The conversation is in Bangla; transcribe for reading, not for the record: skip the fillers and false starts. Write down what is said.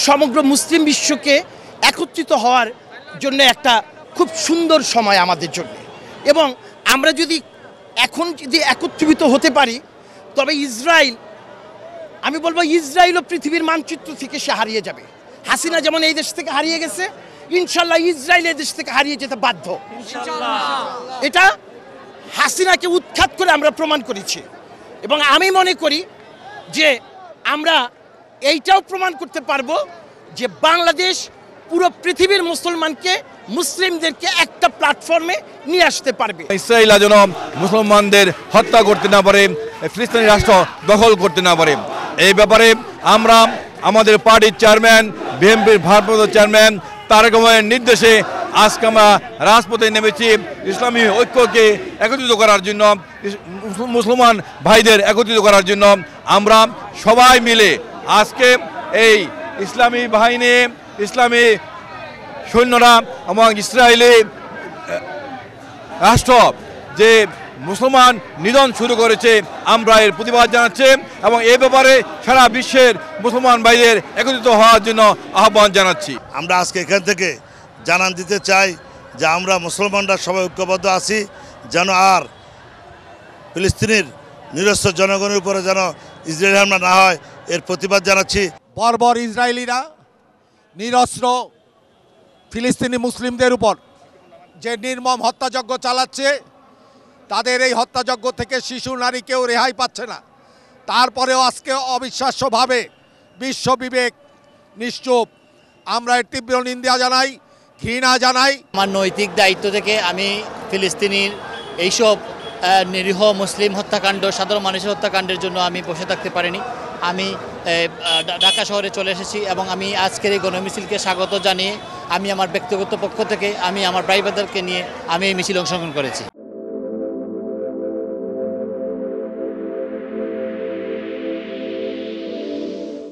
সমগ্র মুসলিম বিশ্বকে একত্রিত হওয়ার জন্য একটা খুব সুন্দর সময় আমাদের জন্য। এবং আমরা যদি এখন যদি একত্রিত হতে পারি, তবে ইসরায়েল, আমি বলবো ইসরায়েলও পৃথিবীর মানচিত্র থেকে সে হারিয়ে যাবে। হাসিনা যেমন এই দেশ থেকে হারিয়ে গেছে, ইনশাল্লাহ ইসরায়েল এই দেশ থেকে হারিয়ে যেতে বাধ্য। এটা হাসিনাকে উৎখাত করে আমরা প্রমাণ করেছি। এবং আমি মনে করি যে আমরা এইটাও প্রমাণ করতে পারবো যে বাংলাদেশ পুরো পৃথিবীর মুসলিমদেরকে একটা প্ল্যাটফর্মে নিয়ে আসতে পারবে। ইসরায়েল যেন মুসলমানদের হত্যা করতে না পারে, ফিলিস্তিনি রাষ্ট্র দখল করতে না পারে। এই ব্যাপারে আমরা আমাদের পার্টির চেয়ারম্যান, বিএনপির ভারপ্রাপ্ত চেয়ারম্যান তারেক রহমানের নির্দেশে আজকে আমরা রাজপথে নেমেছি ইসলামী ঐক্যকে একত্রিত করার জন্য, মুসলমান ভাইদের একত্রিত করার জন্য। আমরা সবাই মিলে আজকে এই ইসলামী বাহিনী, ইসলামী সৈন্যরা এবং ইসরায়েলি রাষ্ট্র যে মুসলমান নিধন শুরু করেছে, আমরা এর প্রতিবাদ জানাচ্ছি এবং এ ব্যাপারে সারা বিশ্বের মুসলমান ভাইদের একত্রিত হওয়ার জন্য আহ্বান জানাচ্ছি। আমরা আজকে এখান থেকে জানান দিতে চাই যে আমরা মুসলমানরা সবাই ঐক্যবদ্ধ আছি, যেন আর ফিলিস্তিনের নিরস্ত্র জনগণের উপরে যেন ইসরায়েলি হামলা না হয়, এর প্রতিবাদ জানাচ্ছি। বর্বর ইসরায়েলিরা নিরস্ত্র ফিলিস্তিনি মুসলিমদের উপর যে নির্মম হত্যাযজ্ঞ চালাচ্ছে, তাদের এই হত্যাযজ্ঞ থেকে শিশু নারী কেউ রেহাই পাচ্ছে না। তারপরেও আজকে অবিশ্বাস্যভাবে বিশ্ব বিবেক নিশ্চুপ। আমরা এর তীব্র নিন্দা জানাই, ঘৃণা জানাই। আমার নৈতিক দায়িত্ব থেকে আমি ফিলিস্তিনির এইসব নিরীহ মুসলিম হত্যাকাণ্ড, সাধারণ মানুষের হত্যাকাণ্ডের জন্য আমি বসে থাকতে পারিনি। আমি ঢাকা শহরে চলে এসেছি এবং আমি আজকের এই গণমিছিলকে স্বাগত জানিয়ে আমি আমার ব্যক্তিগত পক্ষ থেকে আমি আমার ভাই ব্রাদারকে নিয়ে আমি এই মিছিল অংশগ্রহণ করেছি।